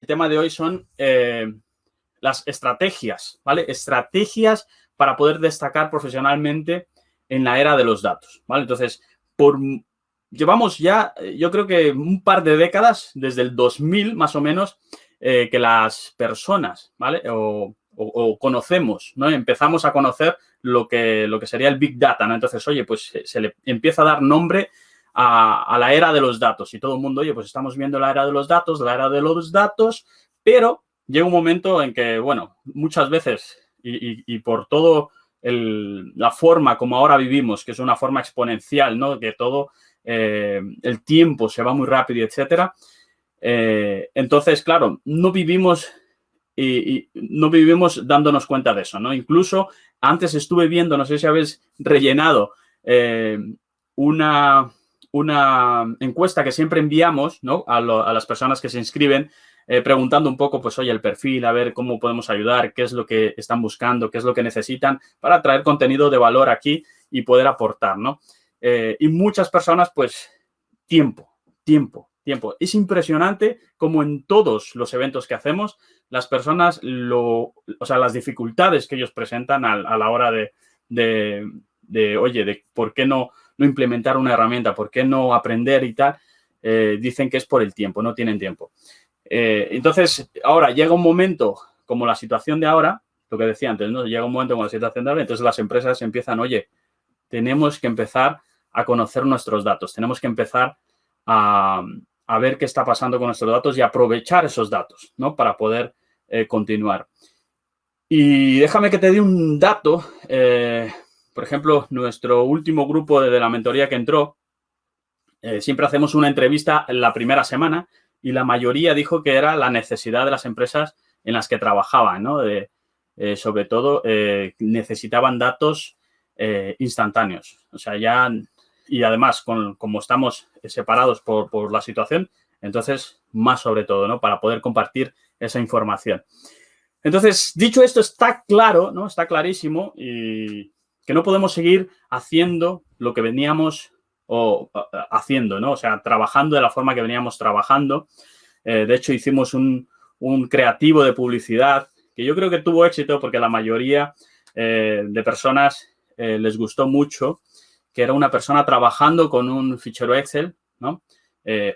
El tema de hoy son las estrategias, ¿vale? Estrategias para poder destacar profesionalmente en la era de los datos, ¿vale? Entonces, llevamos ya, yo creo que un par de décadas, desde el 2000 más o menos, que las personas, ¿vale? O conocemos, ¿no? Empezamos a conocer lo que sería el Big Data, ¿no? Entonces, oye, pues se le empieza a dar nombre a la era de los datos y todo el mundo, oye, pues estamos viendo la era de los datos, pero llega un momento en que, bueno, muchas veces y por todo la forma como ahora vivimos, que es una forma exponencial, ¿no? Que todo el tiempo se va muy rápido, etcétera. Entonces, claro, no vivimos no vivimos dándonos cuenta de eso, ¿no? Incluso antes estuve viendo, no sé si habéis rellenado una encuesta que siempre enviamos, ¿no? a las personas que se inscriben, preguntando un poco, pues, oye, el perfil, a ver cómo podemos ayudar, qué es lo que están buscando, qué es lo que necesitan para traer contenido de valor aquí y poder aportar, ¿no? Y muchas personas, pues, tiempo. Es impresionante como en todos los eventos que hacemos, las personas, las dificultades que ellos presentan a la hora oye, de por qué no implementar una herramienta, por qué no aprender y tal, dicen que es por el tiempo, no tienen tiempo. Entonces, ahora llega un momento como la situación de ahora, lo que decía antes, ¿no? Llega un momento como la situación de ahora, entonces las empresas empiezan, oye, tenemos que empezar a conocer nuestros datos, tenemos que empezar a ver qué está pasando con nuestros datos y aprovechar esos datos, ¿no? Para poder continuar. Y déjame que te dé un dato. Por ejemplo, nuestro último grupo de la mentoría que entró, siempre hacemos una entrevista en la primera semana y la mayoría dijo que era la necesidad de las empresas en las que trabajaban, ¿no? Sobre todo, necesitaban datos instantáneos. O sea, ya... Y además, como estamos separados por la situación, entonces, más sobre todo, ¿no? Para poder compartir esa información. Entonces, dicho esto, está claro, ¿no? Está clarísimo y que no podemos seguir haciendo lo que veníamos haciendo, ¿no? O sea, trabajando de la forma que veníamos trabajando. De hecho, hicimos un creativo de publicidad que yo creo que tuvo éxito porque la mayoría de personas les gustó mucho, que era una persona trabajando con un fichero Excel, ¿no?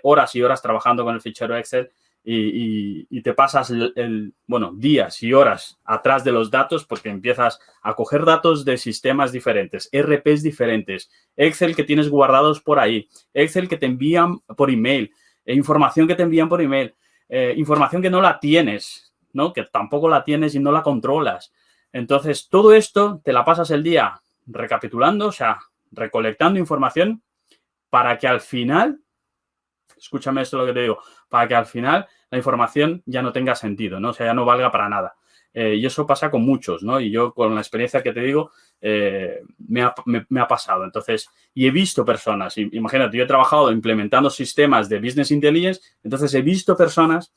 Horas y horas trabajando con el fichero Excel y te pasas días y horas atrás de los datos porque empiezas a coger datos de sistemas diferentes, ERPs diferentes, Excel que tienes guardados por ahí, Excel que te envían por email, información que te envían por email, información que no la tienes, ¿no? Que tampoco la tienes y no la controlas. Entonces, todo esto te la pasas el día recapitulando, o sea, recolectando información para que al final, escúchame esto lo que te digo, para que al final la información ya no tenga sentido, ¿no? O sea, ya no valga para nada. Y eso pasa con muchos, ¿no? Y yo con la experiencia que te digo, me ha pasado. Entonces, y he visto personas, imagínate, yo he trabajado implementando sistemas de Business Intelligence, entonces he visto personas,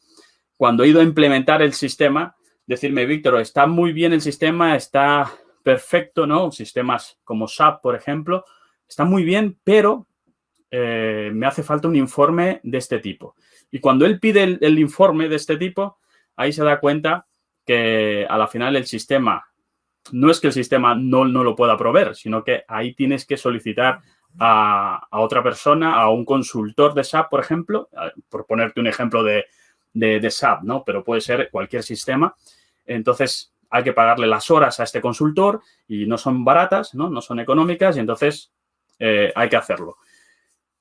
cuando he ido a implementar el sistema, decirme, Víctor, está muy bien el sistema, está perfecto, ¿no? Sistemas como SAP, por ejemplo, está muy bien, pero me hace falta un informe de este tipo. Y cuando él pide el informe de este tipo, ahí se da cuenta que a la final el sistema, no es que el sistema no lo pueda proveer, sino que ahí tienes que solicitar a otra persona, a un consultor de SAP, por ejemplo, por ponerte un ejemplo de SAP, ¿no? Pero puede ser cualquier sistema. Entonces, hay que pagarle las horas a este consultor y no son baratas, ¿no? No son económicas y entonces hay que hacerlo.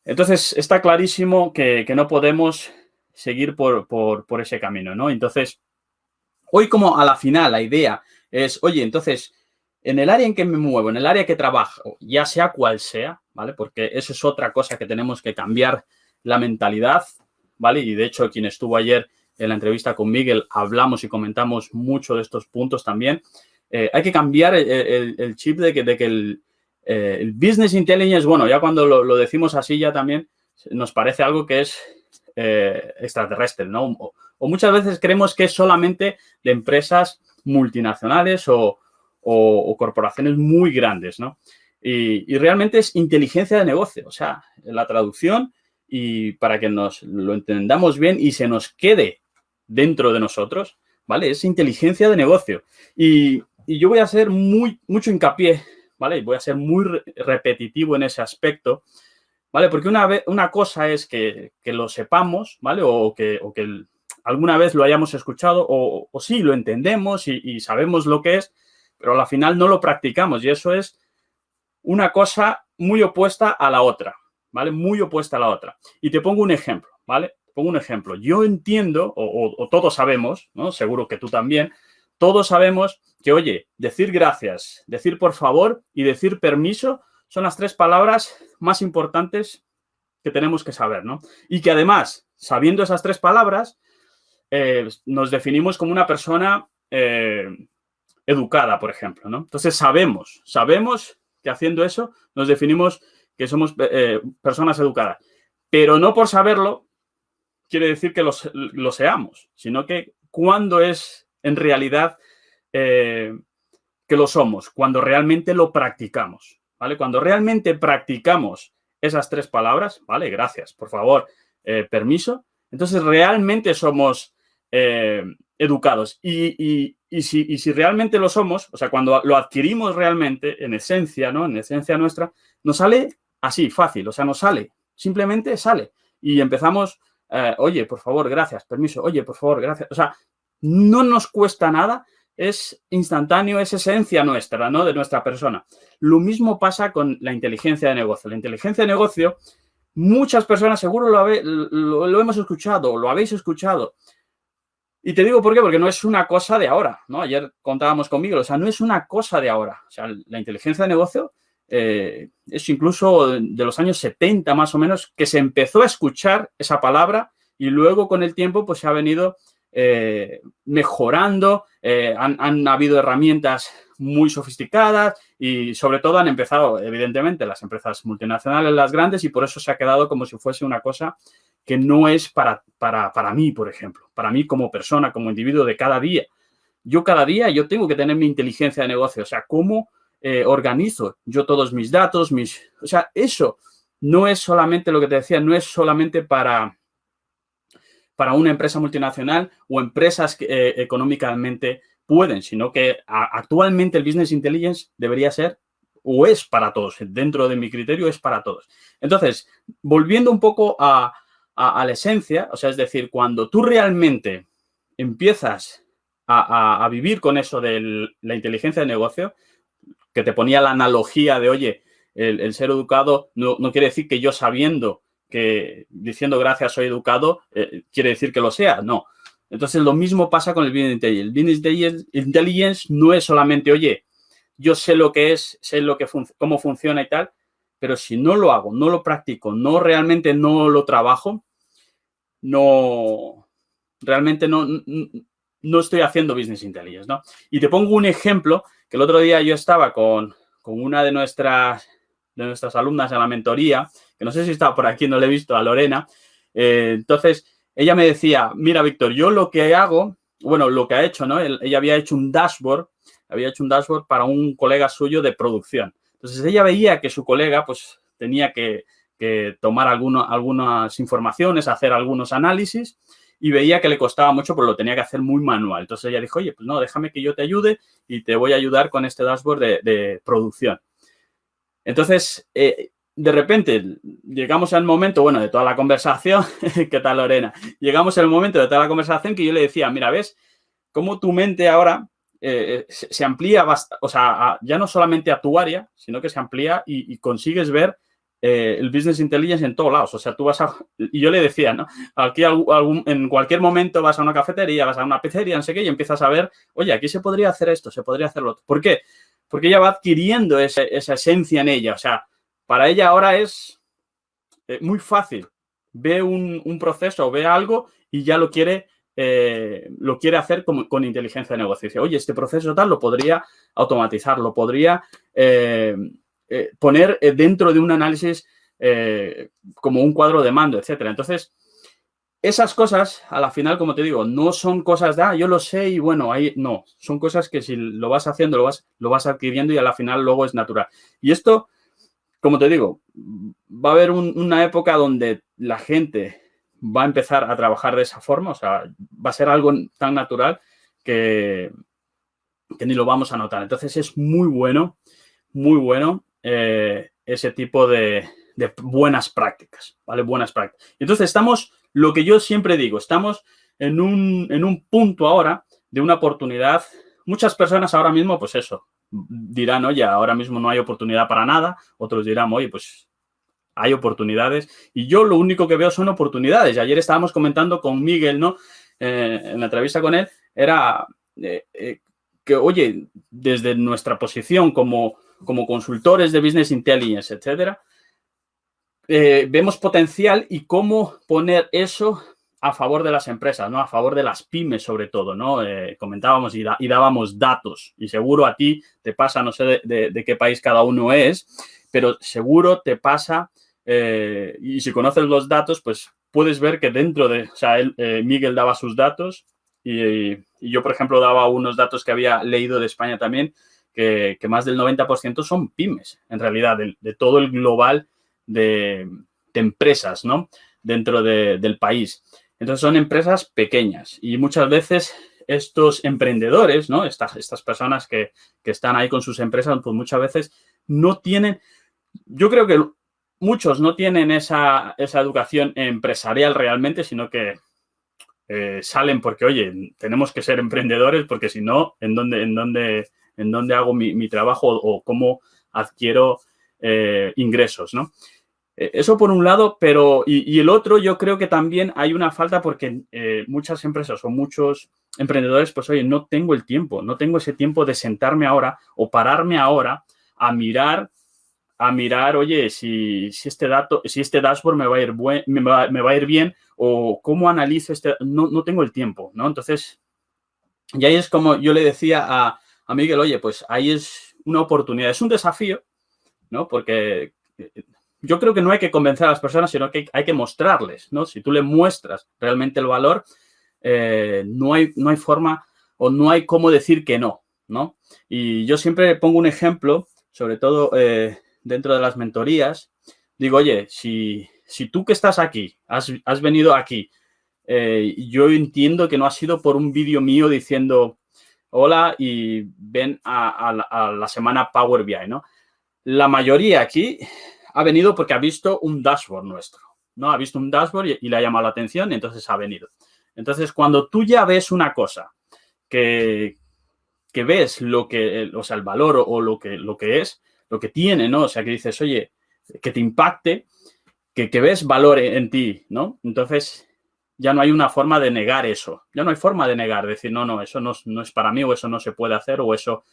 Entonces, está clarísimo que no podemos seguir por ese camino, ¿no? Entonces, hoy como a la final la idea es, oye, entonces, en el área en que me muevo, en el área que trabajo, ya sea cual sea, ¿vale? Porque eso es otra cosa que tenemos que cambiar la mentalidad, ¿vale? Y de hecho, quien estuvo ayer en la entrevista con Miguel, hablamos y comentamos mucho de estos puntos también. Hay que cambiar el chip de que el Business Intelligence, bueno, ya cuando lo decimos así ya también nos parece algo que es extraterrestre, ¿no? O muchas veces creemos que es solamente de empresas multinacionales o corporaciones muy grandes, ¿no? Y realmente es inteligencia de negocio, o sea, la traducción y para que nos lo entendamos bien y se nos quede dentro de nosotros, ¿vale? Es inteligencia de negocio. Y yo voy a hacer mucho hincapié, ¿vale? Y voy a ser muy repetitivo en ese aspecto, ¿vale? Porque una cosa es que lo sepamos, ¿vale? O que alguna vez lo hayamos escuchado o sí, lo entendemos y sabemos lo que es, pero al final no lo practicamos. Y eso es una cosa muy opuesta a la otra, ¿vale? Muy opuesta a la otra. Y te pongo un ejemplo, ¿vale? Pongo un ejemplo. Yo entiendo, o todos sabemos, ¿no? Seguro que tú también, todos sabemos que, oye, decir gracias, decir por favor y decir permiso son las 3 palabras más importantes que tenemos que saber, ¿no? Y que además, sabiendo esas 3 palabras, nos definimos como una persona educada, por ejemplo, ¿no? Entonces sabemos que haciendo eso nos definimos que somos personas educadas. Pero no por saberlo quiere decir que lo seamos, sino que cuando es en realidad que lo somos, cuando realmente lo practicamos, ¿vale? Cuando realmente practicamos esas 3 palabras, ¿vale? Gracias, por favor, permiso. Entonces realmente somos educados. Y si realmente lo somos, o sea, cuando lo adquirimos realmente, en esencia, ¿no? En esencia nuestra, nos sale así, fácil, o sea, nos sale, simplemente sale. Y empezamos, oye, por favor, gracias, permiso, oye, por favor, gracias. O sea, no nos cuesta nada, es instantáneo, es esencia nuestra, ¿no? De nuestra persona. Lo mismo pasa con la inteligencia de negocio. La inteligencia de negocio, muchas personas seguro lo hemos escuchado, o lo habéis escuchado. Y te digo por qué, porque no es una cosa de ahora, ¿no? Ayer contábamos conmigo, o sea, no es una cosa de ahora. O sea, la inteligencia de negocio es incluso de los años 70 más o menos que se empezó a escuchar esa palabra y luego con el tiempo pues se ha venido mejorando, han habido herramientas muy sofisticadas y sobre todo han empezado, evidentemente, las empresas multinacionales, las grandes, y por eso se ha quedado como si fuese una cosa que no es para mí, por ejemplo, para mí como persona, como individuo de cada día. Cada día tengo que tener mi inteligencia de negocio, o sea, cómo organizo yo todos mis datos, o sea, eso no es solamente lo que te decía, no es solamente para una empresa multinacional o empresas que económicamente pueden, sino que actualmente el Business Intelligence debería ser o es para todos. Dentro de mi criterio es para todos. Entonces, volviendo un poco a la esencia, o sea, es decir, cuando tú realmente empiezas a vivir con eso de la inteligencia de negocio, que te ponía la analogía de, oye, el ser educado no quiere decir que yo sabiendo que diciendo gracias soy educado, quiere decir que lo sea. No. Entonces, lo mismo pasa con el Business Intelligence. El Business Intelligence no es solamente, oye, yo sé lo que es, sé cómo funciona y tal, pero si no lo hago, no lo practico, realmente no lo trabajo, realmente no estoy haciendo Business Intelligence, ¿no? Y te pongo un ejemplo, que el otro día yo estaba con una de nuestras alumnas en la mentoría, que no sé si está por aquí, no le he visto, a Lorena. Entonces, ella me decía, mira, Víctor, yo lo que hago, bueno, lo que ha hecho, ¿no? Ella había hecho un dashboard para un colega suyo de producción. Entonces, ella veía que su colega, pues, tenía que tomar algunas informaciones, hacer algunos análisis y veía que le costaba mucho, pero lo tenía que hacer muy manual. Entonces, ella dijo, oye, pues no, déjame que yo te ayude y te voy a ayudar con este dashboard de producción. Entonces, de repente, llegamos al momento, bueno, de toda la conversación, ¿qué tal, Lorena? Llegamos al momento de toda la conversación que yo le decía, mira, ¿ves cómo tu mente ahora se amplía, o sea, ya no solamente a tu área, sino que se amplía y consigues ver el Business Intelligence en todos lados? O sea, tú vas y yo le decía, ¿no? Aquí en cualquier momento vas a una cafetería, vas a una pizzería, no sé qué, y empiezas a ver, oye, aquí se podría hacer esto, se podría hacer lo otro. ¿Por qué? Porque ella va adquiriendo esa esencia en ella. O sea, para ella ahora es muy fácil. Ve un proceso, ve algo y ya lo quiere hacer con inteligencia de negocio. Dice, oye, este proceso tal lo podría automatizar, lo podría poner dentro de un análisis como un cuadro de mando, etcétera. Entonces, esas cosas, a la final, como te digo, no son cosas de, yo lo sé y bueno, ahí no. Son cosas que si lo vas haciendo, lo vas adquiriendo y a la final luego es natural. Y esto, como te digo, va a haber una época donde la gente va a empezar a trabajar de esa forma, o sea, va a ser algo tan natural que ni lo vamos a notar. Entonces es muy bueno ese tipo de buenas prácticas, ¿vale? Buenas prácticas. Entonces estamos, lo que yo siempre digo, estamos en un punto ahora de una oportunidad. Muchas personas ahora mismo, pues eso, dirán, oye, ahora mismo no hay oportunidad para nada. Otros dirán, oye, pues hay oportunidades. Y yo lo único que veo son oportunidades. Y ayer estábamos comentando con Miguel, ¿no? En la entrevista con él, era que, oye, desde nuestra posición como consultores de Business Intelligence, etcétera, vemos potencial y cómo poner eso a favor de las empresas, ¿no? A favor de las pymes, sobre todo, ¿no? Comentábamos y dábamos datos. Y seguro a ti te pasa, no sé de qué país cada uno es, pero seguro te pasa, y si conoces los datos, pues puedes ver que dentro de, o sea, Miguel daba sus datos y yo, por ejemplo, daba unos datos que había leído de España también, que más del 90% son pymes, en realidad, de todo el global de empresas, ¿no? Dentro del país. Entonces son empresas pequeñas y muchas veces estos emprendedores, ¿no? Estas personas que están ahí con sus empresas, pues muchas veces no tienen, yo creo que muchos no tienen esa educación empresarial realmente, sino que salen porque, oye, tenemos que ser emprendedores porque si no, ¿en dónde hago mi trabajo o cómo adquiero ingresos, ¿no? Eso por un lado, pero y el otro, yo creo que también hay una falta porque muchas empresas o muchos emprendedores, pues oye, no tengo el tiempo, no tengo ese tiempo de sentarme ahora o pararme ahora a mirar, oye, si este dashboard me va a ir me va a ir bien o cómo analizo no tengo el tiempo, ¿no? Entonces, y ahí es como yo le decía a Miguel, oye, pues ahí es una oportunidad, es un desafío, ¿no? Porque yo creo que no hay que convencer a las personas, sino que hay que mostrarles, ¿no? Si tú le muestras realmente el valor, no hay forma o no hay cómo decir que no, ¿no? Y yo siempre pongo un ejemplo, sobre todo dentro de las mentorías, digo, oye, si tú que estás aquí, has venido aquí, yo entiendo que no ha sido por un vídeo mío diciendo hola y ven a la semana Power BI, ¿no? La mayoría aquí ha venido porque ha visto un dashboard nuestro, ¿no? Ha visto un dashboard y le ha llamado la atención y entonces ha venido. Entonces, cuando tú ya ves una cosa que ves lo que, o sea, el valor o lo que es, lo que tiene, ¿no? O sea, que dices, oye, que te impacte, que ves valor en ti, ¿no? Entonces, ya no hay una forma de negar eso. Ya no hay forma de negar, decir, no, eso no es para mí o eso no se puede hacer o eso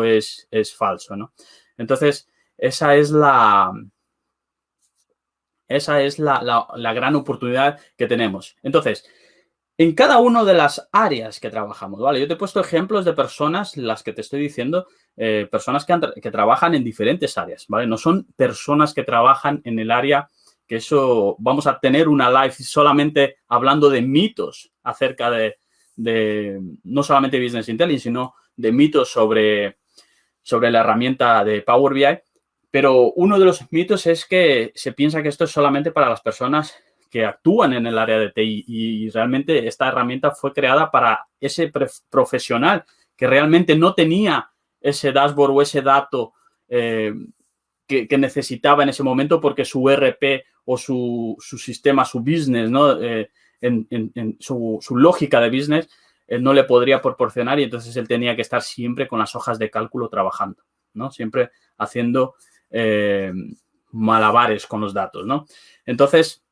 es falso, ¿no? Entonces, esa es la gran oportunidad que tenemos. Entonces, en cada una de las áreas que trabajamos, ¿vale? Yo te he puesto ejemplos de personas, las que te estoy diciendo, personas que trabajan en diferentes áreas, ¿vale? No son personas que trabajan en el área que eso, vamos a tener una live solamente hablando de mitos acerca de no solamente Business Intelligence, sino de mitos sobre la herramienta de Power BI. Pero uno de los mitos es que se piensa que esto es solamente para las personas que actúan en el área de TI y realmente esta herramienta fue creada para ese profesional que realmente no tenía ese dashboard o ese dato que necesitaba en ese momento porque su ERP o su sistema, su business, ¿no? En su lógica de business no le podría proporcionar y entonces él tenía que estar siempre con las hojas de cálculo trabajando, ¿no? Siempre haciendo malabares con los datos, ¿no? Entonces,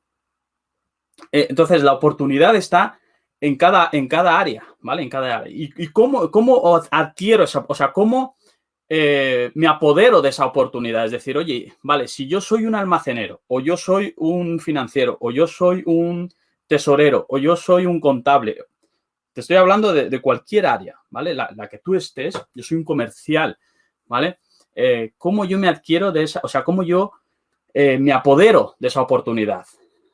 la oportunidad está en cada área, ¿vale? En cada área. ¿Y cómo adquiero esa, o sea, cómo me apodero de esa oportunidad? Es decir, oye, vale, si yo soy un almacenero, o yo soy un financiero, o yo soy un tesorero, o yo soy un contable, te estoy hablando de cualquier área, ¿vale? La que tú estés, yo soy un comercial, ¿vale? ¿Cómo yo me adquiero de esa, o sea, cómo yo me apodero de esa oportunidad,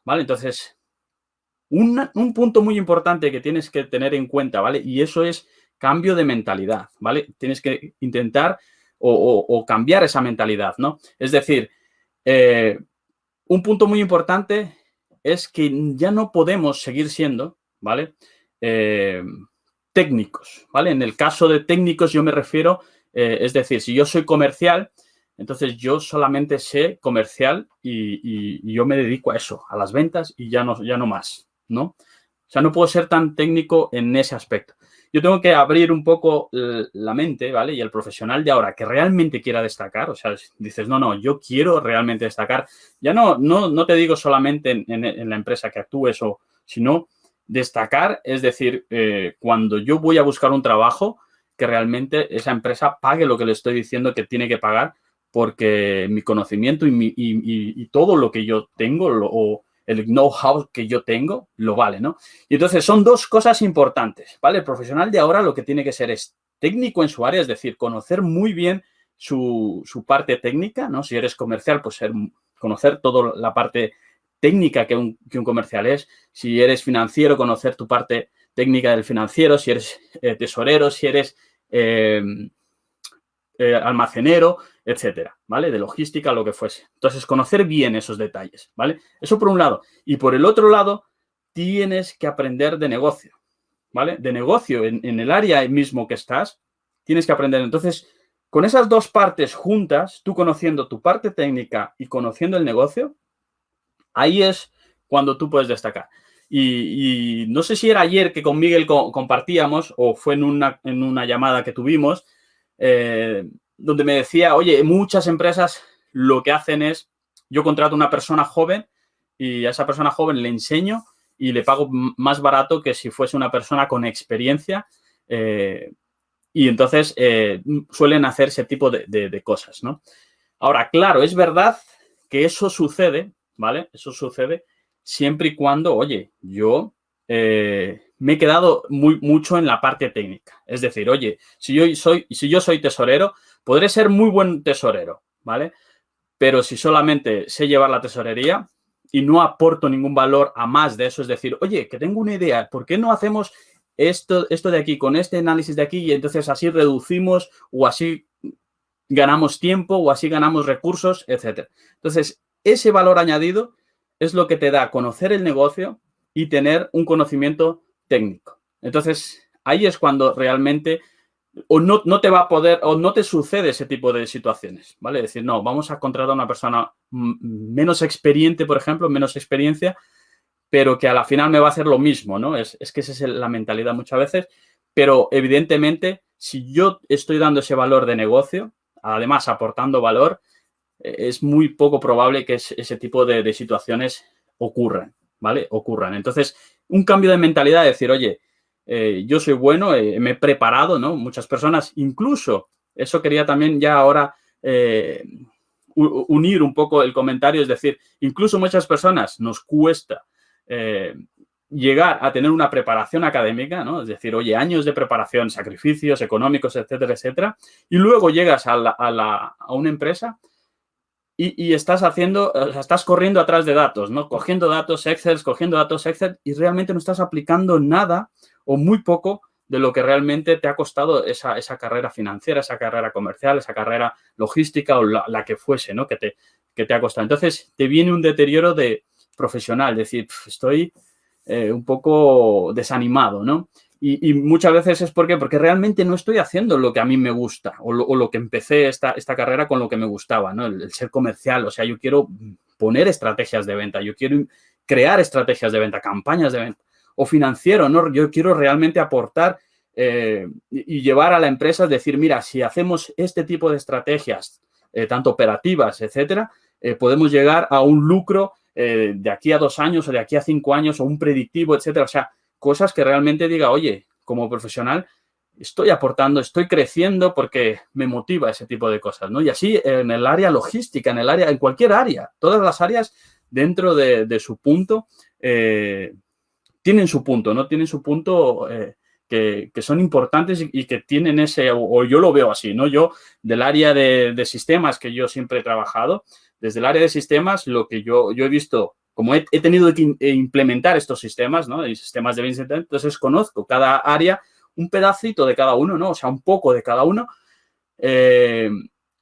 ¿vale? Entonces, un punto muy importante que tienes que tener en cuenta, ¿vale? Y eso es cambio de mentalidad, ¿vale? Tienes que intentar o cambiar esa mentalidad, ¿no? Es decir, un punto muy importante es que ya no podemos seguir siendo, ¿vale? Técnicos, ¿vale? En el caso de técnicos yo me refiero, es decir, si yo soy comercial, entonces yo solamente sé comercial y yo me dedico a eso, a las ventas y ya no más, ¿no? O sea, no puedo ser tan técnico en ese aspecto. Yo tengo que abrir un poco la mente, ¿vale? Y el profesional de ahora que realmente quiera destacar, o sea, dices, no, yo quiero realmente destacar. Ya no te digo solamente en la empresa que actúes, sino destacar, es decir, cuando yo voy a buscar un trabajo, que realmente esa empresa pague lo que le estoy diciendo que tiene que pagar, porque mi conocimiento y todo lo que yo tengo o el know-how que yo tengo lo vale, ¿no? Y entonces son dos cosas importantes, ¿vale? El profesional de ahora lo que tiene que ser es técnico en su área, es decir, conocer muy bien su parte técnica, ¿no? Si eres comercial, pues conocer toda la parte técnica que un comercial es. Si eres financiero, conocer tu parte técnica del financiero. Si eres tesorero, si eres almacenero, etcétera, ¿vale? De logística, lo que fuese. Entonces, conocer bien esos detalles, ¿vale? Eso por un lado. Y por el otro lado, tienes que aprender de negocio, ¿vale? De negocio en el área mismo que estás, tienes que aprender. Entonces, con esas dos partes juntas, tú conociendo tu parte técnica y conociendo el negocio, ahí es cuando tú puedes destacar. Y no sé si era ayer que con Miguel compartíamos o fue en una llamada que tuvimos, donde me decía, oye, muchas empresas lo que hacen es, yo contrato a una persona joven y a esa persona joven le enseño y le pago más barato que si fuese una persona con experiencia. Y entonces suelen hacer ese tipo de cosas, ¿no? Ahora, claro, es verdad que eso sucede, ¿vale? Eso sucede siempre y cuando, oye, yo me he quedado mucho en la parte técnica. Es decir, oye, si yo soy tesorero, podré ser muy buen tesorero, ¿vale? Pero si solamente sé llevar la tesorería y no aporto ningún valor a más de eso, es decir, oye, que tengo una idea, ¿por qué no hacemos esto de aquí con este análisis de aquí y entonces así reducimos o así ganamos tiempo o así ganamos recursos, etcétera? Entonces, ese valor añadido es lo que te da conocer el negocio y tener un conocimiento técnico. Entonces, ahí es cuando realmente o no te va a poder o no te sucede ese tipo de situaciones, ¿vale? Es decir, no, vamos a contratar a una persona menos experiente, por ejemplo, menos experiencia, pero que a la final me va a hacer lo mismo, ¿no? Es que esa es la mentalidad muchas veces, pero evidentemente, si yo estoy dando ese valor de negocio, además aportando valor, es muy poco probable que ese tipo de situaciones ocurran, ¿vale? Ocurran. Entonces, un cambio de mentalidad, de decir, oye, yo soy bueno, me he preparado, ¿no? Muchas personas, incluso, eso quería también ya ahora unir un poco el comentario, es decir, incluso muchas personas nos cuesta llegar a tener una preparación académica, ¿no? Es decir, oye, años de preparación, sacrificios económicos, etcétera, etcétera, y luego llegas a una empresa y estás estás corriendo atrás de datos, ¿no? Cogiendo datos Excel y realmente no estás aplicando nada o muy poco de lo que realmente te ha costado esa carrera financiera, esa carrera comercial, esa carrera logística o la que fuese, ¿no? Que te ha costado. Entonces, te viene un deterioro profesional, es decir, estoy un poco desanimado, ¿no? Y muchas veces es porque realmente no estoy haciendo lo que a mí me gusta o lo que empecé esta carrera con lo que me gustaba, ¿no? El ser comercial, o sea, yo quiero poner estrategias de venta, yo quiero crear estrategias de venta, campañas de venta. O financiero, ¿no? Yo quiero realmente aportar y llevar a la empresa, es decir, mira, si hacemos este tipo de estrategias, tanto operativas, etcétera, podemos llegar a un lucro de aquí a 2 años o de aquí a 5 años o un predictivo, etcétera. O sea, cosas que realmente diga, oye, como profesional estoy aportando, estoy creciendo porque me motiva ese tipo de cosas, ¿no? Y así en el área logística, en cualquier área, todas las áreas dentro de su punto tienen su punto, ¿no? Tienen su punto que son importantes y que tienen o yo lo veo así, ¿no? Yo del área de sistemas que yo siempre he trabajado, desde el área de sistemas, lo que yo he visto, como he tenido que implementar estos sistemas, ¿no? Y sistemas de business intelligence, entonces conozco cada área un pedacito de cada uno, ¿no? O sea, un poco de cada uno.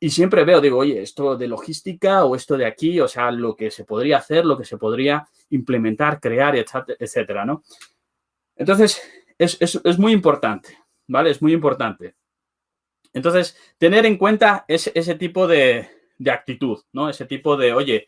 Y siempre veo, digo, oye, esto de logística o esto de aquí, o sea, lo que se podría hacer, lo que se podría implementar, crear, etcétera, ¿no? Entonces, es muy importante, ¿vale? Es muy importante. Entonces, tener en cuenta ese tipo de actitud, ¿no? Ese tipo de, oye,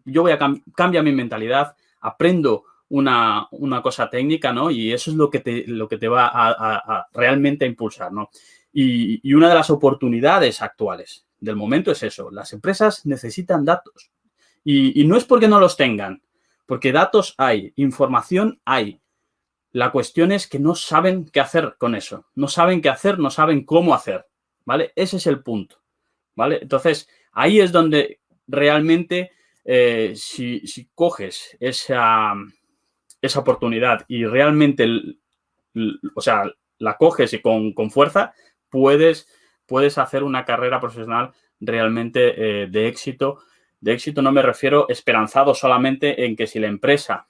yo voy a cambiar mi mentalidad, aprendo una cosa técnica, ¿no? Y eso es lo que te va a realmente a impulsar, ¿no? Y una de las oportunidades actuales del momento es eso. Las empresas necesitan datos. Y no es porque no los tengan, porque datos hay, información hay. La cuestión es que no saben qué hacer con eso. No saben qué hacer, no saben cómo hacer, ¿vale? Ese es el punto, ¿vale? Entonces, ahí es donde realmente, si coges esa oportunidad y realmente, o sea, la coges y con fuerza, puedes hacer una carrera profesional realmente de éxito. De éxito no me refiero esperanzado solamente en que si la empresa,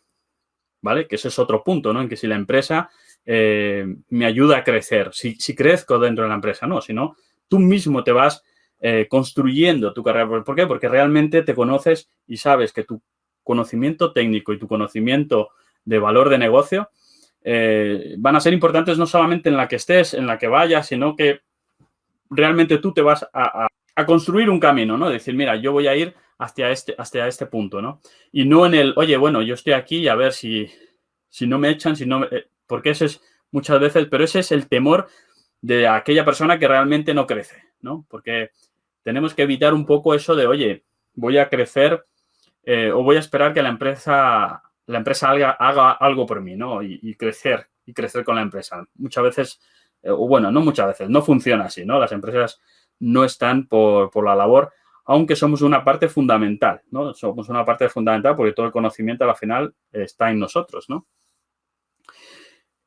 ¿vale? Que ese es otro punto, ¿no? En que si la empresa me ayuda a crecer, si crezco dentro de la empresa, no, sino tú mismo te vas construyendo tu carrera. ¿Por qué? Porque realmente te conoces y sabes que tu conocimiento técnico y tu conocimiento de valor de negocio van a ser importantes no solamente en la que estés, en la que vayas, sino que realmente tú te vas a construir un camino, ¿no? Decir, mira, yo voy a ir hasta este punto, ¿no? Y no en el, oye, bueno, yo estoy aquí y a ver si no me echan, porque ese es muchas veces, pero ese es el temor de aquella persona que realmente no crece, ¿no? Porque tenemos que evitar un poco eso de, oye, voy a crecer o voy a esperar que la empresa haga algo por mí, ¿no? Y crecer con la empresa. Muchas veces, o bueno, no muchas veces, no funciona así, ¿no? Las empresas no están por la labor, aunque somos una parte fundamental, ¿no? Somos una parte fundamental porque todo el conocimiento al final está en nosotros, ¿no?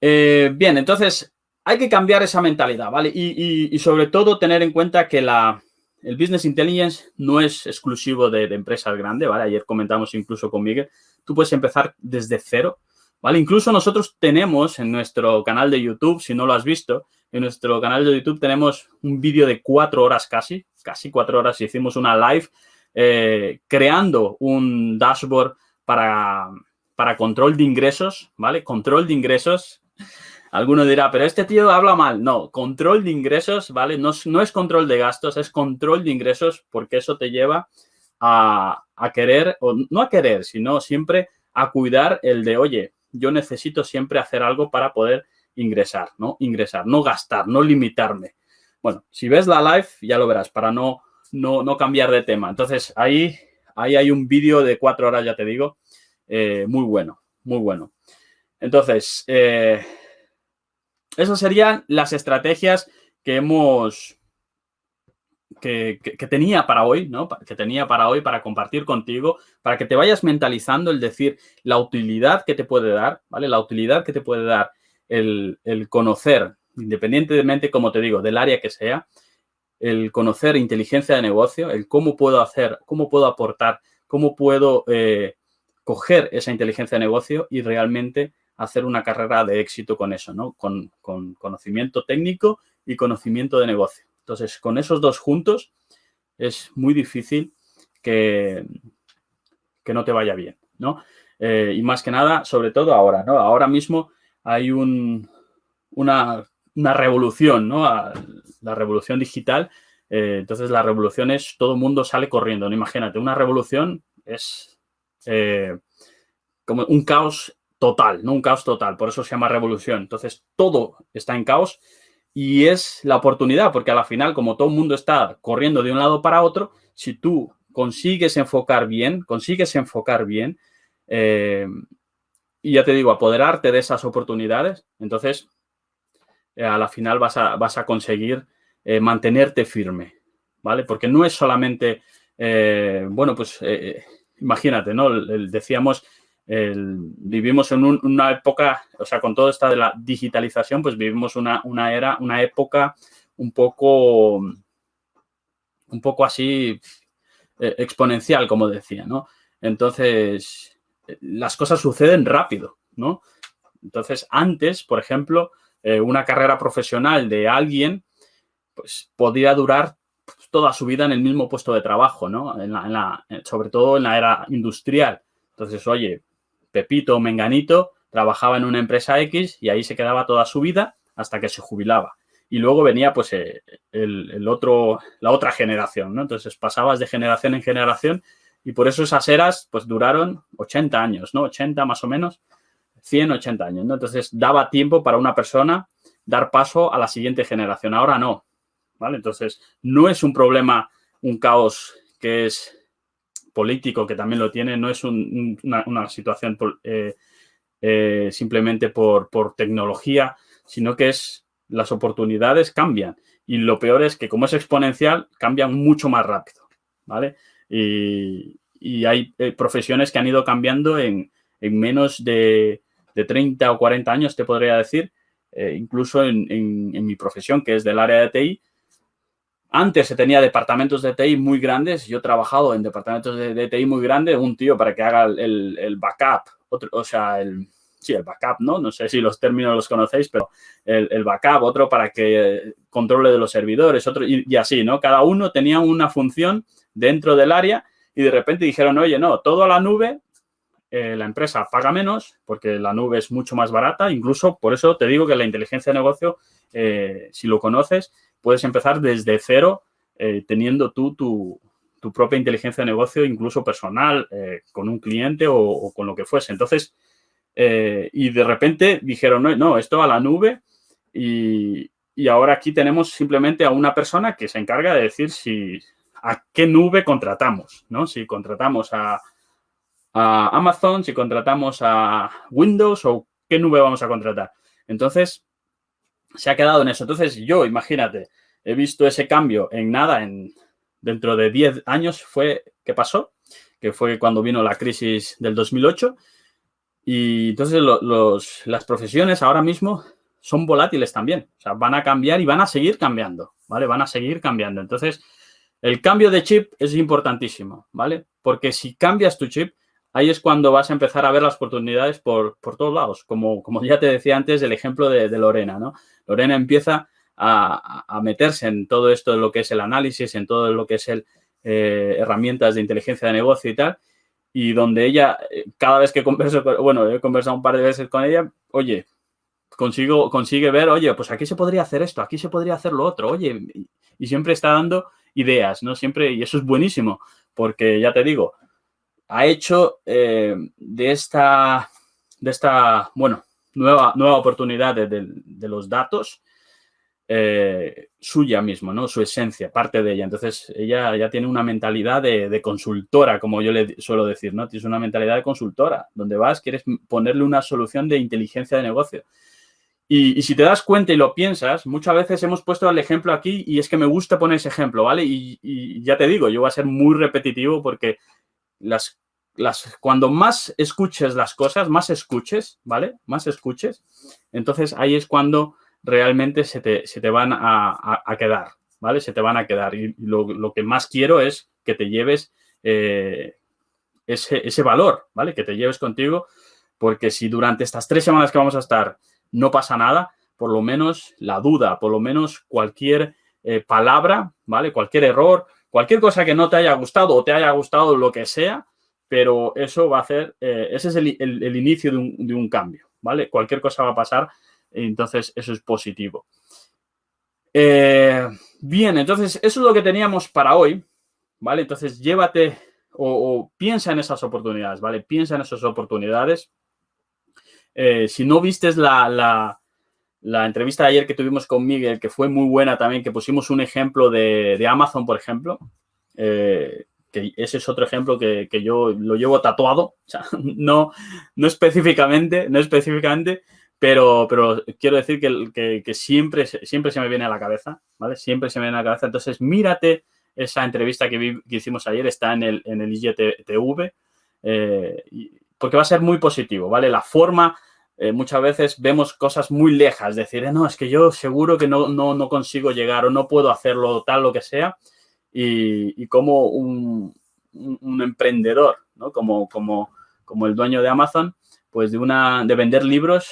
Bien, entonces hay que cambiar esa mentalidad, ¿vale? Y sobre todo tener en cuenta que el Business Intelligence no es exclusivo de empresas grandes, ¿vale? Ayer comentamos incluso con Miguel, tú puedes empezar desde cero, ¿vale? Incluso nosotros tenemos en nuestro canal de YouTube, si no lo has visto, en nuestro canal de YouTube tenemos un vídeo de 4 horas casi 4 horas, hicimos una live creando un dashboard para control de ingresos, ¿vale? Control de ingresos. Alguno dirá, pero este tío habla mal. No, control de ingresos, ¿vale? No es control de gastos, es control de ingresos, porque eso te lleva a querer, o no a querer, sino siempre a cuidar el de, oye, yo necesito siempre hacer algo para poder ingresar, ¿no? Ingresar, no gastar, no limitarme. Bueno, si ves la live, ya lo verás, para no cambiar de tema. Entonces, ahí hay un vídeo de 4 horas, ya te digo, muy bueno, muy bueno. Entonces, esas serían las estrategias que tenía para hoy, ¿no? Que tenía para hoy para compartir contigo, para que te vayas mentalizando el decir la utilidad que te puede dar, ¿vale? La utilidad que te puede dar el conocer, independientemente, como te digo, del área que sea, el conocer inteligencia de negocio, el cómo puedo hacer, cómo puedo aportar, cómo puedo coger esa inteligencia de negocio y realmente hacer una carrera de éxito con eso, ¿no? Con conocimiento técnico y conocimiento de negocio. Entonces, con esos dos juntos es muy difícil que no te vaya bien, ¿no? Y más que nada, sobre todo ahora, ¿no? Ahora mismo hay una revolución, ¿no? La revolución digital. Entonces, la revolución es todo el mundo sale corriendo, ¿no? Imagínate, una revolución es como un caos total, ¿no? Un caos total, por eso se llama revolución. Entonces, todo está en caos y es la oportunidad, porque a la final, como todo el mundo está corriendo de un lado para otro, si tú consigues enfocar bien, y ya te digo, apoderarte de esas oportunidades, entonces a la final vas a conseguir mantenerte firme, ¿vale? Porque no es solamente, bueno, pues imagínate, ¿no? Decíamos, vivimos en una época, o sea, con todo esta de la digitalización, pues vivimos una época un poco así exponencial, como decía, ¿no? Entonces, las cosas suceden rápido, ¿no? Entonces, antes, por ejemplo, una carrera profesional de alguien, pues podía durar toda su vida en el mismo puesto de trabajo, ¿no? Sobre todo en la era industrial. Entonces, oye, Pepito o Menganito trabajaba en una empresa X y ahí se quedaba toda su vida hasta que se jubilaba. Y luego venía, pues, la otra generación, ¿no? Entonces, pasabas de generación en generación y por eso esas eras, pues, duraron 80 años, ¿no? 80 más o menos, 180 años, ¿no? Entonces, daba tiempo para una persona dar paso a la siguiente generación. Ahora no, ¿vale? Entonces, no es un problema, un caos que es político, que también lo tiene, no es una situación simplemente por tecnología, sino que las oportunidades cambian. Y lo peor es que, como es exponencial, cambian mucho más rápido, ¿vale? Y hay profesiones que han ido cambiando en menos de 30 o 40 años, te podría decir. Incluso en mi profesión, que es del área de TI, antes se tenía departamentos de TI muy grandes. Yo he trabajado en departamentos de TI muy grandes. Un tío para que haga el backup, el backup, ¿no? No sé si los términos los conocéis, pero el backup, otro para que controle de los servidores, otro y así, ¿no? Cada uno tenía una función dentro del área y de repente dijeron, oye, no, todo a la nube. La empresa paga menos porque la nube es mucho más barata. Incluso por eso te digo que la inteligencia de negocio, si lo conoces, puedes empezar desde cero teniendo tú tu propia inteligencia de negocio, incluso personal, con un cliente o con lo que fuese. Entonces, y de repente dijeron, no, esto a la nube y ahora aquí tenemos simplemente a una persona que se encarga de decir a qué nube contratamos, ¿no? Si contratamos a Amazon, si contratamos a Windows o qué nube vamos a contratar. Entonces, se ha quedado en eso. Entonces, yo, imagínate, he visto ese cambio en nada, dentro de 10 años ¿qué pasó? Que fue cuando vino la crisis del 2008. Y entonces las profesiones ahora mismo son volátiles también. O sea, van a cambiar y van a seguir cambiando, ¿vale? Van a seguir cambiando. Entonces, el cambio de chip es importantísimo, ¿vale? Porque si cambias tu chip, ahí es cuando vas a empezar a ver las oportunidades por todos lados. Como ya te decía antes, el ejemplo de Lorena, ¿no? Lorena empieza a meterse en todo esto de lo que es el análisis, en todo lo que es herramientas de inteligencia de negocio y tal, y donde ella, cada vez que converso, he conversado un par de veces con ella, oye, consigue ver, oye, pues aquí se podría hacer esto, aquí se podría hacer lo otro, oye, y siempre está dando ideas, ¿no? Siempre, y eso es buenísimo, porque ya te digo, ha hecho de esta nueva oportunidad de los datos suya mismo, ¿no? Su esencia, parte de ella. Entonces, ella ya tiene una mentalidad de consultora, como yo le suelo decir, ¿no? Tienes una mentalidad de consultora, donde quieres ponerle una solución de inteligencia de negocio. Y si te das cuenta y lo piensas, muchas veces hemos puesto el ejemplo aquí y es que me gusta poner ese ejemplo, ¿vale? Y ya te digo, yo voy a ser muy repetitivo porque cuando más escuches las cosas, más escuches, ¿vale? Más escuches, entonces ahí es cuando realmente se te van a quedar, ¿vale? Se te van a quedar. Y lo que más quiero es que te lleves ese valor, ¿vale? Que te lleves contigo, porque si durante estas 3 semanas que vamos a estar no pasa nada, por lo menos la duda, por lo menos cualquier palabra, ¿vale? Cualquier error, cualquier cosa que no te haya gustado o te haya gustado, lo que sea, pero eso va a hacer, ese es el inicio de un cambio, ¿vale? Cualquier cosa va a pasar, entonces eso es positivo. Bien, entonces eso es lo que teníamos para hoy, ¿vale? Entonces llévate o piensa en esas oportunidades, ¿vale? Piensa en esas oportunidades. Si no vistes la entrevista de ayer que tuvimos con Miguel, que fue muy buena también, que pusimos un ejemplo de Amazon, por ejemplo, que ese es otro ejemplo que yo lo llevo tatuado, o sea, no específicamente, pero quiero decir que siempre se me viene a la cabeza, ¿vale? Siempre se me viene a la cabeza. Entonces, mírate esa entrevista que hicimos ayer, está en el IGTV, porque va a ser muy positivo, ¿vale? La forma, muchas veces vemos cosas muy lejas, decir, no, es que yo seguro que no consigo llegar o no puedo hacerlo, tal, lo que sea, y como un emprendedor, ¿no? Como el dueño de Amazon, pues de vender libros,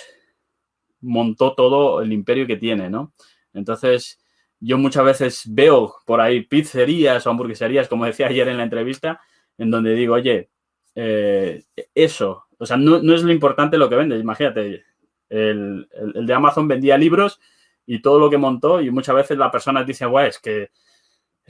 montó todo el imperio que tiene, ¿no? Entonces, yo muchas veces veo por ahí pizzerías o hamburgueserías, como decía ayer en la entrevista, en donde digo, oye, eso, o sea, no es lo importante lo que vendes. Imagínate, el de Amazon vendía libros y todo lo que montó, y muchas veces las personas dicen, guay, es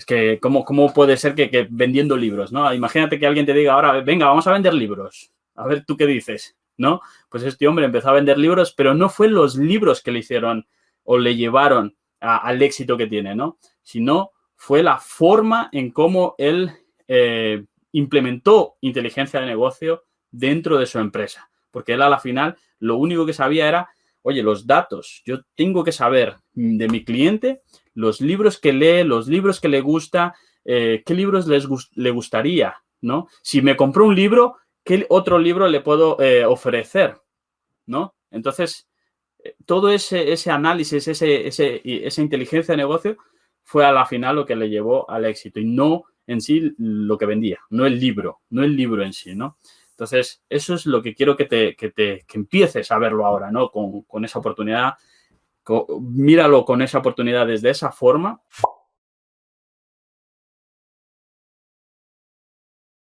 que ¿cómo puede ser que vendiendo libros, ¿no? Imagínate que alguien te diga ahora, venga, vamos a vender libros. A ver, ¿tú qué dices? ¿No? Pues este hombre empezó a vender libros, pero no fue los libros que le hicieron o le llevaron al éxito que tiene, ¿no? Sino fue la forma en cómo él implementó inteligencia de negocio dentro de su empresa. Porque él a la final lo único que sabía era, oye, los datos, yo tengo que saber de mi cliente los libros que lee, los libros que le gusta, qué libros le gustaría, ¿no? Si me compró un libro, ¿qué otro libro le puedo ofrecer, ¿no? Entonces, todo ese análisis, esa inteligencia de negocio fue a la final lo que le llevó al éxito y no en sí lo que vendía, no el libro en sí, ¿no? Entonces, eso es lo que quiero que empieces a verlo ahora, ¿no? Con esa oportunidad, míralo con esa oportunidad desde esa forma